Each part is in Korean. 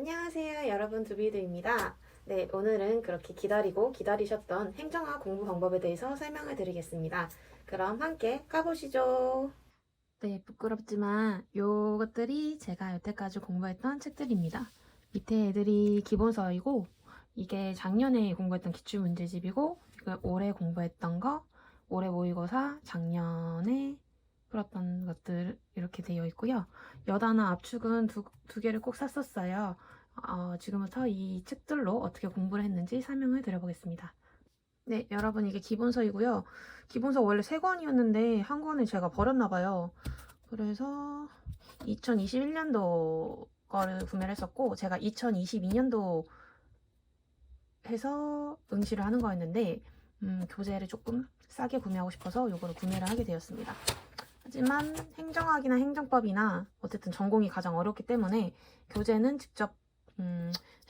안녕하세요, 여러분. 두비두입니다. 네, 오늘은 그렇게 기다리고 기다리셨던 행정학 공부 방법에 대해서 설명을 드리겠습니다. 그럼 함께 가보시죠. 네, 부끄럽지만 요것들이 제가 여태까지 공부했던 책들입니다. 밑에 애들이 기본서이고 이게 작년에 공부했던 기출문제집이고 이거 올해 공부했던 거, 올해 모의고사, 작년에 풀었던 것들 이렇게 되어 있고요. 여단화 압축은 두 개를 꼭 샀었어요. 지금부터 이 책들로 어떻게 공부를 했는지 설명을 드려보겠습니다. 네, 여러분 이게 기본서이고요. 기본서 원래 3권이었는데 한 권을 제가 버렸나봐요. 그래서 2021년도 거를 구매를 했었고 제가 2022년도 해서 응시를 하는 거였는데 교재를 조금 싸게 구매하고 싶어서 이거를 구매를 하게 되었습니다. 하지만 행정학이나 행정법이나 어쨌든 전공이 가장 어렵기 때문에 교재는 직접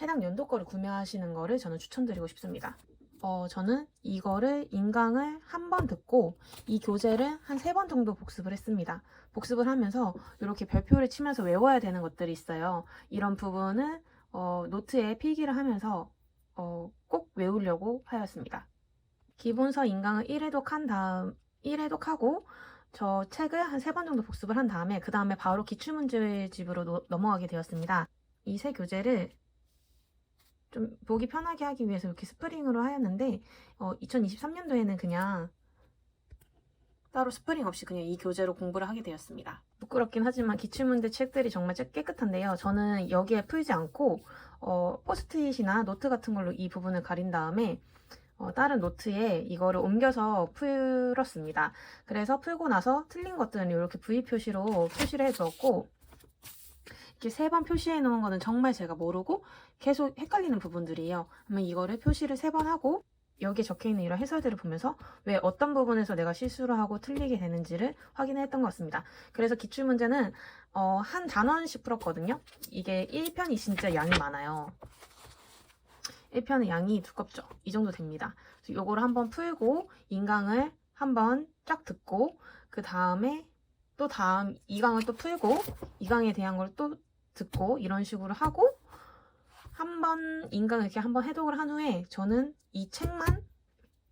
해당 연도 거를 구매하시는 거를 저는 추천드리고 싶습니다. 저는 이거를 인강을 한 번 듣고 이 교재를 한 3번 정도 복습을 했습니다. 복습을 하면서 이렇게 별표를 치면서 외워야 되는 것들이 있어요. 이런 부분을 노트에 필기를 하면서 꼭 외우려고 하였습니다. 기본서 인강을 1회독 하고 저 책을 한 3번 정도 복습을 한 다음에 그 다음에 바로 기출문제집으로 넘어가게 되었습니다. 이 세 교재를 좀 보기 편하게 하기 위해서 이렇게 스프링으로 하였는데 2023년도에는 그냥 따로 스프링 없이 그냥 이 교재로 공부를 하게 되었습니다. 부끄럽긴 하지만 기출문제 책들이 정말 깨끗한데요. 저는 여기에 풀지 않고 포스트잇이나 노트 같은 걸로 이 부분을 가린 다음에 다른 노트에 이거를 옮겨서 풀었습니다. 그래서 풀고 나서 틀린 것들은 이렇게 V 표시로 표시를 해주었고 이렇게 3번 표시해 놓은 거는 정말 제가 모르고 계속 헷갈리는 부분들이에요. 그러면 이거를 표시를 3번 하고 여기에 적혀있는 이런 해설들을 보면서 왜 어떤 부분에서 내가 실수를 하고 틀리게 되는지를 확인했던 것 같습니다. 그래서 기출문제는 한 단원씩 풀었거든요. 이게 1편이 진짜 양이 많아요. 1편의 양이 두껍죠. 이 정도 됩니다. 그래서 요거를 한번 풀고 인강을 한번 쫙 듣고 그 다음에 또 다음 2강을 또 풀고 2강에 대한 걸 또 듣고 이런 식으로 하고 한번 인강을 이렇게 한번 해독을 한 후에 저는 이 책만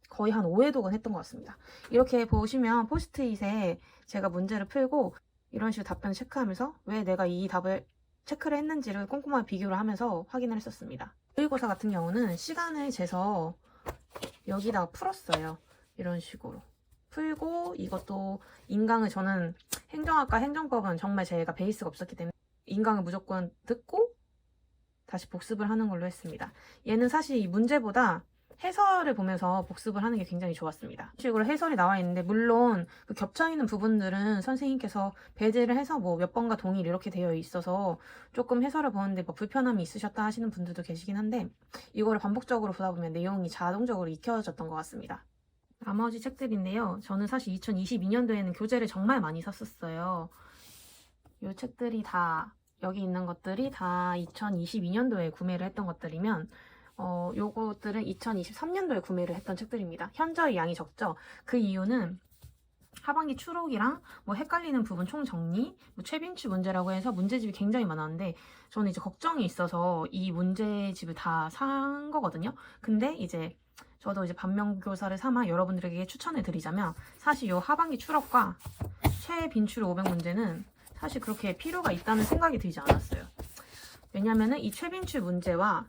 거의 한 5회독은 했던 것 같습니다. 이렇게 보시면 포스트잇에 제가 문제를 풀고 이런 식으로 답변을 체크하면서 왜 내가 이 답을 체크를 했는지를 꼼꼼하게 비교를 하면서 확인을 했었습니다. 모의고사 같은 경우는 시간을 재서 여기다가 풀었어요. 이런 식으로 풀고 이것도 인강을 저는 행정학과 행정법은 정말 제가 베이스가 없었기 때문에 인강을 무조건 듣고 다시 복습을 하는 걸로 했습니다. 얘는 사실 이 문제보다 해설을 보면서 복습을 하는 게 굉장히 좋았습니다. 이런 식으로 해설이 나와 있는데 물론 그 겹쳐있는 부분들은 선생님께서 배제를 해서 뭐 몇 번과 동일 이렇게 되어 있어서 조금 해설을 보는데 뭐 불편함이 있으셨다 하시는 분들도 계시긴 한데 이거를 반복적으로 보다 보면 내용이 자동적으로 익혀졌던 것 같습니다. 나머지 책들인데요. 저는 사실 2022년도에는 교재를 정말 많이 샀었어요. 이 책들이 다 여기 있는 것들이 다 2022년도에 구매를 했던 것들이면 요것들은 2023년도에 구매를 했던 책들입니다. 현저히 양이 적죠. 그 이유는 하반기 추록이랑 뭐 헷갈리는 부분 총정리, 뭐 최빈추 문제라고 해서 문제집이 굉장히 많았는데 저는 이제 걱정이 있어서 이 문제집을 다 산 거거든요. 근데 이제 저도 이제 반면교사를 삼아 여러분들에게 추천을 드리자면 사실 요 하반기 추록과 최빈추 500문제는 사실 그렇게 필요가 있다는 생각이 들지 않았어요. 왜냐면은 이 최빈추 문제와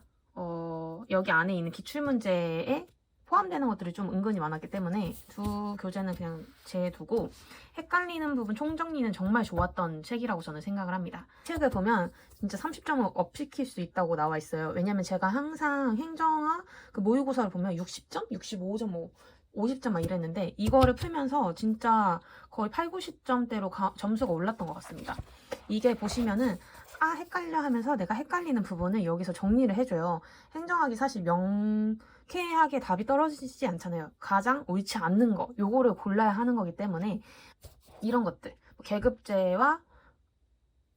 여기 안에 있는 기출문제에 포함되는 것들이 좀 은근히 많았기 때문에 두 교재는 그냥 제두고 헷갈리는 부분 총정리는 정말 좋았던 책이라고 저는 생각을 합니다. 책을 보면 진짜 30점을 업시킬 수 있다고 나와 있어요. 왜냐면 제가 항상 행정학 그 모의고사를 보면 60점? 65점 뭐 50점 막 이랬는데 이거를 풀면서 진짜 거의 8, 90점대로 점수가 올랐던 것 같습니다. 이게 보시면은 헷갈려 하면서 내가 헷갈리는 부분을 여기서 정리를 해줘요. 행정학이 사실 명쾌하게 답이 떨어지지 않잖아요. 가장 옳지 않는 거 요거를 골라야 하는 거기 때문에 이런 것들 계급제와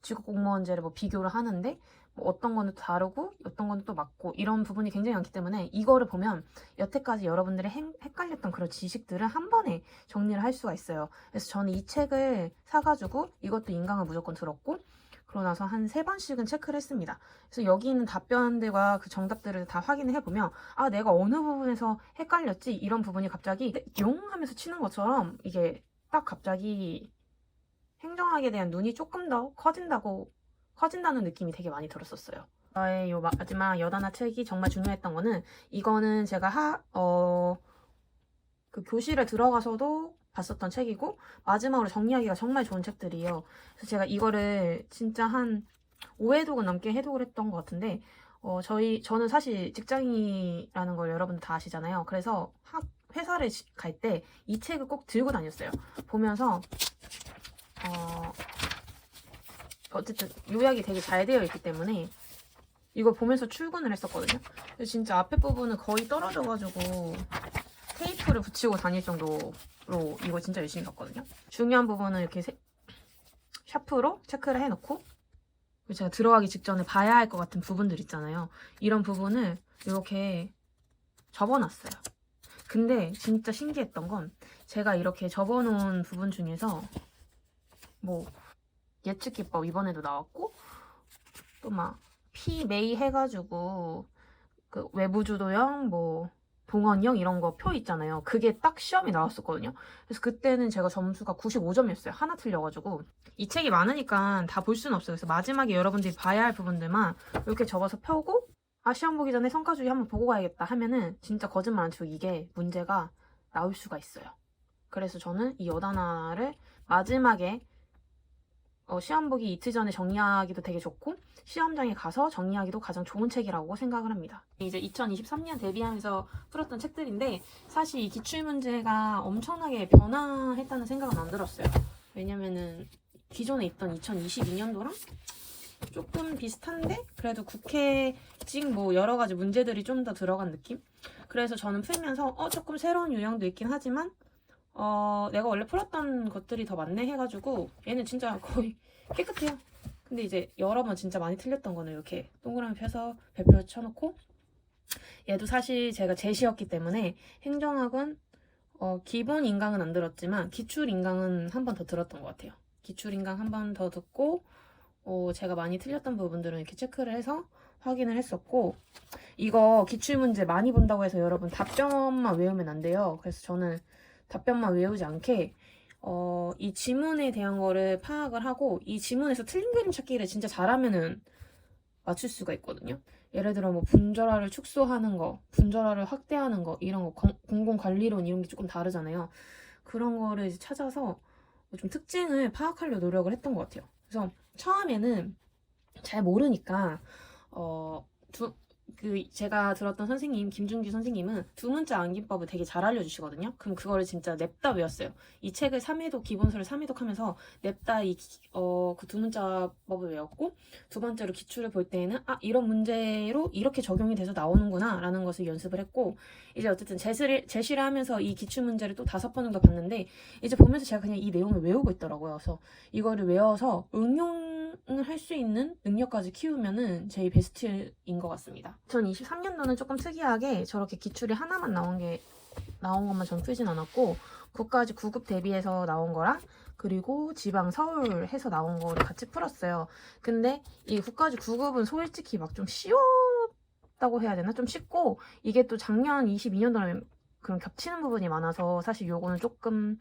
직업공무원제를 뭐 비교를 하는데 뭐 어떤 거는 다르고 어떤 거는 또 맞고 이런 부분이 굉장히 많기 때문에 이거를 보면 여태까지 여러분들이 헷갈렸던 그런 지식들을 한 번에 정리를 할 수가 있어요. 그래서 저는 이 책을 사가지고 이것도 인강을 무조건 들었고 그러고 나서 한 3번씩은 체크를 했습니다. 그래서 여기 있는 답변들과 그 정답들을 다 확인을 해보면 아 내가 어느 부분에서 헷갈렸지 이런 부분이 갑자기 용 하면서 치는 것처럼 이게 딱 갑자기 행정학에 대한 눈이 조금 더 커진다는 느낌이 되게 많이 들었었어요. 저의 요 마지막 여단아 책이 정말 중요했던 거는 이거는 제가 그 교실에 들어가서도 봤었던 책이고 마지막으로 정리하기가 정말 좋은 책들이에요. 그래서 제가 이거를 진짜 한 5회독은 넘게 해독을 했던 것 같은데 저는 사실 직장인이라는 걸 여러분들 다 아시잖아요. 그래서 회사를 갈 때 이 책을 꼭 들고 다녔어요. 보면서 어쨌든 요약이 되게 잘 되어 있기 때문에 이걸 보면서 출근을 했었거든요. 근데 진짜 앞에 부분은 거의 떨어져가지고 테이프를 붙이고 다닐 정도로 이거 진짜 열심히 봤거든요. 중요한 부분은 이렇게 샤프로 체크를 해놓고 제가 들어가기 직전에 봐야 할 것 같은 부분들 있잖아요. 이런 부분을 이렇게 접어놨어요. 근데 진짜 신기했던 건 제가 이렇게 접어놓은 부분 중에서 뭐 예측기법 이번에도 나왔고 또 막 P-메이 해가지고 그 외부주도형 뭐 동원형 이런 거 표 있잖아요. 그게 딱 시험이 나왔었거든요. 그래서 그때는 제가 점수가 95점이었어요. 하나 틀려가지고. 이 책이 많으니까 다 볼 수는 없어요. 그래서 마지막에 여러분들이 봐야 할 부분들만 이렇게 접어서 펴고 시험 보기 전에 성과주의 한번 보고 가야겠다 하면은 진짜 거짓말 안 치고 이게 문제가 나올 수가 있어요. 그래서 저는 이 여단아를 마지막에 시험 보기 이틀 전에 정리하기도 되게 좋고 시험장에 가서 정리하기도 가장 좋은 책이라고 생각을 합니다. 이제 2023년 대비하면서 풀었던 책들인데 사실 이 기출문제가 엄청나게 변화했다는 생각은 안 들었어요. 왜냐면은 기존에 있던 2022년도랑 조금 비슷한데 그래도 국회직 뭐 여러 가지 문제들이 좀 더 들어간 느낌? 그래서 저는 풀면서 조금 새로운 유형도 있긴 하지만 내가 원래 풀었던 것들이 더 많네 해가지고 얘는 진짜 거의 깨끗해요. 근데 이제 여러 번 진짜 많이 틀렸던 거는 이렇게 동그라미 펴서 별표 쳐놓고 얘도 사실 제가 제시였기 때문에 행정학은 기본 인강은 안 들었지만 기출 인강은 한 번 더 들었던 것 같아요. 기출 인강 한 번 더 듣고 제가 많이 틀렸던 부분들은 이렇게 체크를 해서 확인을 했었고 이거 기출문제 많이 본다고 해서 여러분 답변만 외우면 안 돼요. 그래서 저는 답변만 외우지 않게 이 지문에 대한 거를 파악을 하고 이 지문에서 틀린 그림 찾기를 진짜 잘하면은 맞출 수가 있거든요. 예를 들어 뭐 분절화를 축소하는 거, 분절화를 확대하는 거 이런 거 공공관리론 이런 게 조금 다르잖아요. 그런 거를 이제 찾아서 좀 특징을 파악하려 노력을 했던 것 같아요. 그래서 처음에는 잘 모르니까 제가 들었던 선생님 김준규 선생님은 두 문자 암기법을 되게 잘 알려주시거든요. 그럼 그거를 진짜 냅다 외웠어요. 이 책을 3회독 기본서를 3회독 하면서 냅다 그 두 문자법을 외웠고 두 번째로 기출을 볼 때에는 이런 문제로 이렇게 적용이 돼서 나오는구나 라는 것을 연습을 했고 이제 어쨌든 제시를 하면서 이 기출 문제를 또 5번 정도 봤는데 이제 보면서 제가 그냥 이 내용을 외우고 있더라고요. 그래서 이거를 외워서 응용을 할 수 있는 능력까지 키우면은 제일 베스트인 것 같습니다. 2023년도는 조금 특이하게 저렇게 기출이 하나만 나온 것만 전 풀진 않았고 국가직 9급 대비해서 나온 거랑 그리고 지방 서울 해서 나온 거를 같이 풀었어요. 근데 이 국가직 9급은 솔직히 막 좀 쉬웠다고 해야 되나? 좀 쉽고 이게 또 작년 22년도랑 그런 겹치는 부분이 많아서 사실 요거는 조금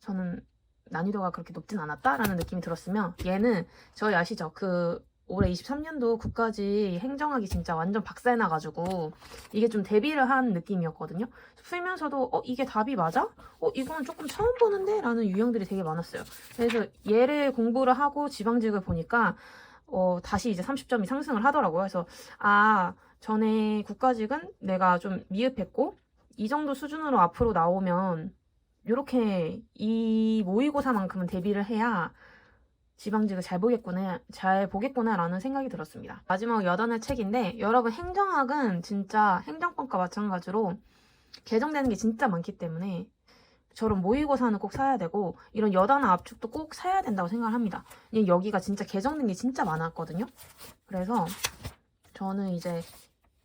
저는 난이도가 그렇게 높진 않았다라는 느낌이 들었으면 얘는 저희 아시죠? 올해 23년도 국가직 행정학이 진짜 완전 박살나가지고 이게 좀 대비를 한 느낌이었거든요. 풀면서도 이게 답이 맞아? 이거는 조금 처음 보는데? 라는 유형들이 되게 많았어요. 그래서 얘를 공부를 하고 지방직을 보니까 다시 이제 30점이 상승을 하더라고요. 그래서 전에 국가직은 내가 좀 미흡했고 이 정도 수준으로 앞으로 나오면 이렇게 이 모의고사만큼은 대비를 해야 지방직을 잘 보겠구나라는 생각이 들었습니다. 마지막 여단의 책인데 여러분 행정학은 진짜 행정법과 마찬가지로 개정되는 게 진짜 많기 때문에 저런 모의고사는 꼭 사야 되고 이런 여단아 압축도 꼭 사야 된다고 생각을 합니다. 여기가 진짜 개정된 게 진짜 많았거든요. 그래서 저는 이제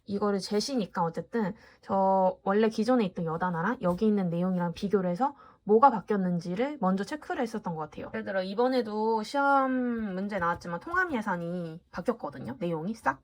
이거를 제시니까 어쨌든 저 원래 기존에 있던 여단아랑 여기 있는 내용이랑 비교를 해서 뭐가 바뀌었는지를 먼저 체크를 했었던 것 같아요. 예를 들어 이번에도 시험 문제 나왔지만 통합 예산이 바뀌었거든요. 내용이 싹.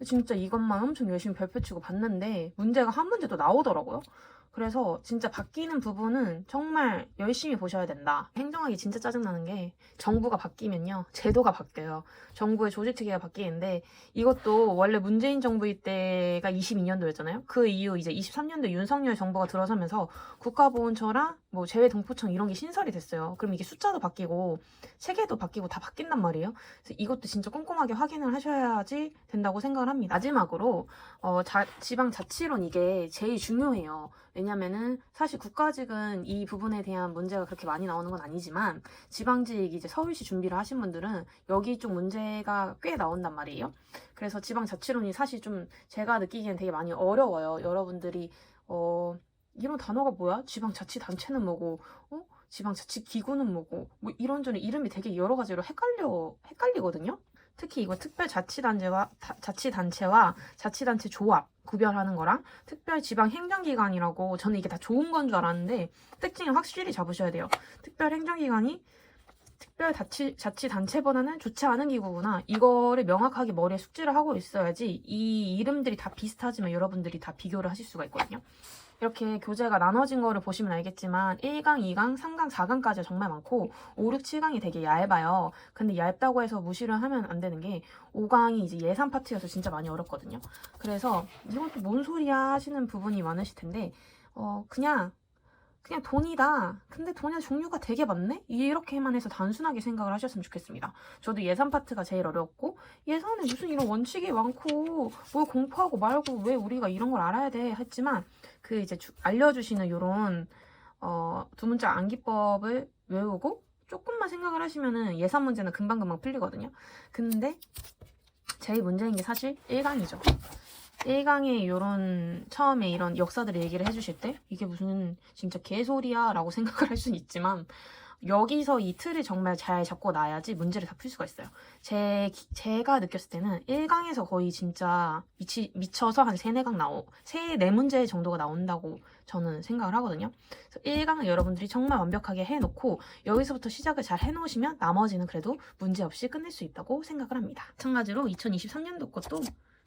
진짜 이것만 엄청 열심히 별표치고 봤는데 문제가 한 문제도 나오더라고요. 그래서 진짜 바뀌는 부분은 정말 열심히 보셔야 된다. 행정학이 진짜 짜증나는 게 정부가 바뀌면요. 제도가 바뀌어요. 정부의 조직체계가 바뀌는데 이것도 원래 문재인 정부일 때가 22년도였잖아요. 그 이후 이제 23년도 윤석열 정부가 들어서면서 국가보훈처랑 뭐 재외동포청 이런 게 신설이 됐어요. 그럼 이게 숫자도 바뀌고 체계도 바뀌고 다 바뀐단 말이에요. 그래서 이것도 진짜 꼼꼼하게 확인을 하셔야지 된다고 생각을 합니다. 마지막으로 지방자치론 이게 제일 중요해요. 왜냐면은 사실 국가직은 이 부분에 대한 문제가 그렇게 많이 나오는 건 아니지만 지방직 이제 서울시 준비를 하신 분들은 여기 쪽 문제가 꽤 나온단 말이에요. 그래서 지방자치론이 사실 좀 제가 느끼기엔 되게 많이 어려워요. 여러분들이 이런 단어가 뭐야? 지방자치단체는 뭐고 지방자치기구는 뭐고 뭐 이런저런 이름이 되게 여러 가지로 헷갈리거든요. 특히 이거 특별자치단체와 자치단체 조합 구별하는 거랑 특별지방행정기관이라고 저는 이게 다 좋은 건 줄 알았는데 특징을 확실히 잡으셔야 돼요. 특별행정기관이 특별자치단체보다는 좋지 않은 기구구나. 이거를 명확하게 머리에 숙지를 하고 있어야지 이 이름들이 다 비슷하지만 여러분들이 다 비교를 하실 수가 있거든요. 이렇게 교재가 나눠진 거를 보시면 알겠지만 1강, 2강, 3강, 4강까지 정말 많고 5, 6, 7강이 되게 얇아요. 근데 얇다고 해서 무시를 하면 안 되는 게 5강이 이제 예산 파트여서 진짜 많이 어렵거든요. 그래서 이건 또 뭔 소리야 하시는 부분이 많으실 텐데 그냥 돈이다. 근데 돈의 종류가 되게 많네? 이렇게만 해서 단순하게 생각을 하셨으면 좋겠습니다. 저도 예산 파트가 제일 어려웠고 예산에 무슨 이런 원칙이 많고 뭘 공부하고 말고 왜 우리가 이런 걸 알아야 돼 했지만 그 이제 알려주시는 요런 두 문자 암기법을 외우고 조금만 생각을 하시면은 예산 문제는 금방금방 풀리거든요. 근데 제일 문제인 게 사실 1강이죠. 1강에 처음에 이런 역사들을 얘기를 해주실 때 이게 무슨 진짜 개소리야 라고 생각을 할 수는 있지만 여기서 이 틀을 정말 잘 잡고 놔야지 문제를 다 풀 수가 있어요. 제가 느꼈을 때는 1강에서 거의 진짜 미쳐서 한 4문제 정도가 나온다고 저는 생각을 하거든요. 그래서 1강은 여러분들이 정말 완벽하게 해놓고 여기서부터 시작을 잘 해놓으시면 나머지는 그래도 문제없이 끝낼 수 있다고 생각을 합니다. 마찬가지로 2023년도 것도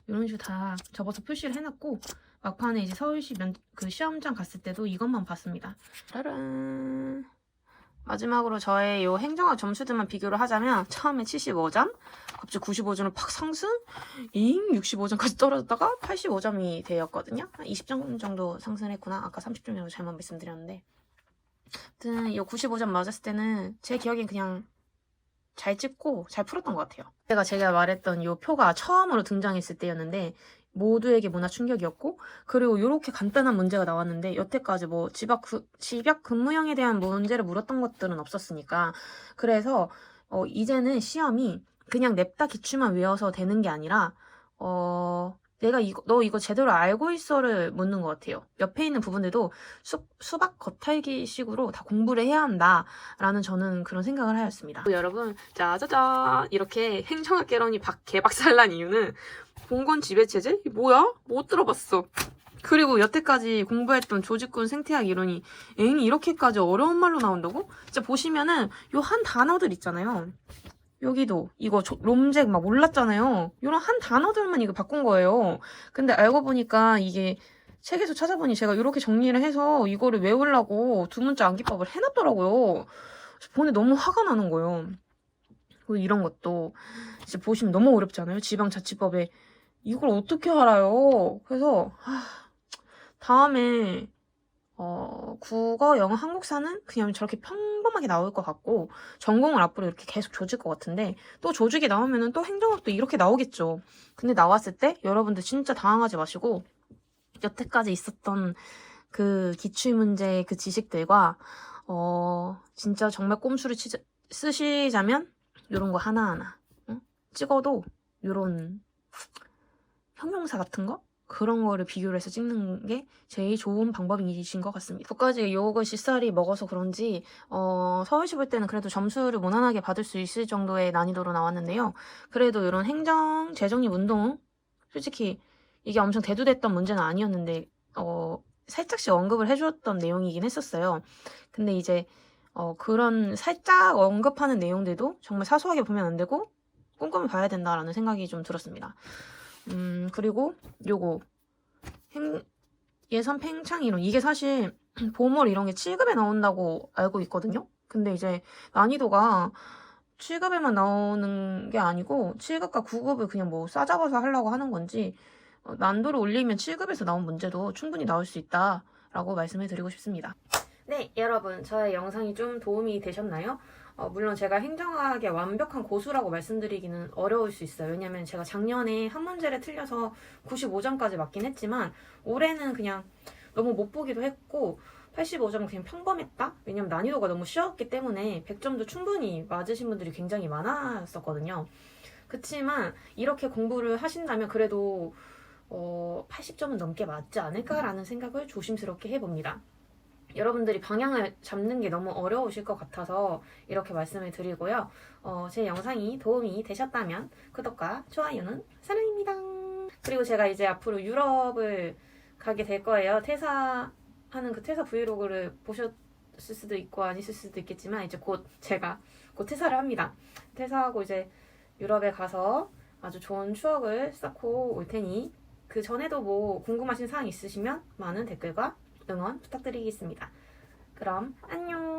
이런 식으로 다 접어서 표시를 해놨고 막판에 이제 서울시 그 시험장 갔을 때도 이것만 봤습니다. 짜란. 마지막으로 저의 요 행정학 점수들만 비교를 하자면 처음에 75점, 갑자기 95점을 팍 상승, 65점까지 떨어졌다가 85점이 되었거든요. 20점 정도 상승했구나. 아까 30점 정도 잘못 말씀드렸는데 아무튼 이 95점 맞았을 때는 제 기억엔 그냥 잘 찍고 잘 풀었던 것 같아요. 제가 말했던 이 표가 처음으로 등장했을 때였는데 모두에게 문화 충격이었고 그리고 이렇게 간단한 문제가 나왔는데 여태까지 뭐 집약 근무형에 대한 문제를 물었던 것들은 없었으니까 그래서 이제는 시험이 그냥 냅다 기출만 외워서 되는 게 아니라 너 이거 제대로 알고 있어를 묻는 것 같아요. 옆에 있는 부분들도 수박 겉핥기 식으로 다 공부를 해야 한다라는 저는 그런 생각을 하였습니다. 여러분, 짜자잔! 이렇게 행정학 개론이 개박살난 이유는 봉건 지배체제? 뭐야? 못 들어봤어. 그리고 여태까지 공부했던 조직군 생태학 이론이 이렇게까지 어려운 말로 나온다고? 진짜 보시면은 요 한 단어들 있잖아요. 여기도 이거 롬잭 막 몰랐잖아요. 이런 한 단어들만 이거 바꾼 거예요. 근데 알고 보니까 이게 책에서 찾아보니 제가 이렇게 정리를 해서 이거를 외우려고 두 문자 암기법을 해놨더라고요. 보는데 너무 화가 나는 거예요. 그리고 이런 것도 이제 보시면 너무 어렵지 않아요? 지방자치법에 이걸 어떻게 알아요? 그래서 다음에 국어, 영어, 한국사는 그냥 저렇게 평범하게 나올 것 같고 전공을 앞으로 이렇게 계속 조질 것 같은데 또 조직이 나오면은 또 행정학도 이렇게 나오겠죠. 근데 나왔을 때 여러분들 진짜 당황하지 마시고 여태까지 있었던 그 기출문제 그 지식들과 진짜 정말 꼼수를 쓰시자면 이런 거 하나하나 찍어도 이런 형용사 같은 거? 그런 거를 비교를 해서 찍는 게 제일 좋은 방법이신 것 같습니다. 국가직 요거 시살이 먹어서 그런지 서울시 볼 때는 그래도 점수를 무난하게 받을 수 있을 정도의 난이도로 나왔는데요. 그래도 이런 행정, 재정립 운동 솔직히 이게 엄청 대두됐던 문제는 아니었는데 살짝씩 언급을 해주었던 내용이긴 했었어요. 근데 이제 그런 살짝 언급하는 내용들도 정말 사소하게 보면 안 되고 꼼꼼히 봐야 된다라는 생각이 좀 들었습니다. 그리고 요거 예산 팽창이론, 이게 사실 보물 이런 게 7급에 나온다고 알고 있거든요. 근데 이제 난이도가 7급에만 나오는 게 아니고 7급과 9급을 그냥 뭐 싸잡아서 하려고 하는 건지, 난도를 올리면 7급에서 나온 문제도 충분히 나올 수 있다라고 말씀을 드리고 싶습니다. 네, 여러분, 저의 영상이 좀 도움이 되셨나요? 물론 제가 행정학의 완벽한 고수라고 말씀드리기는 어려울 수 있어요. 왜냐면 제가 작년에 한 문제를 틀려서 95점까지 맞긴 했지만 올해는 그냥 너무 못 보기도 했고 85점은 그냥 평범했다? 왜냐면 난이도가 너무 쉬웠기 때문에 100점도 충분히 맞으신 분들이 굉장히 많았었거든요. 그치만 이렇게 공부를 하신다면 그래도 80점은 넘게 맞지 않을까라는 생각을 조심스럽게 해봅니다. 여러분들이 방향을 잡는 게 너무 어려우실 것 같아서 이렇게 말씀을 드리고요. 제 영상이 도움이 되셨다면 구독과 좋아요는 사랑입니다. 그리고 제가 이제 앞으로 유럽을 가게 될 거예요. 퇴사하는 그 퇴사 브이로그를 보셨을 수도 있고 아니실 수도 있겠지만 이제 제가 곧 퇴사를 합니다. 퇴사하고 이제 유럽에 가서 아주 좋은 추억을 쌓고 올 테니 그 전에도 뭐 궁금하신 사항 있으시면 많은 댓글과 응원 부탁드리겠습니다. 그럼 안녕.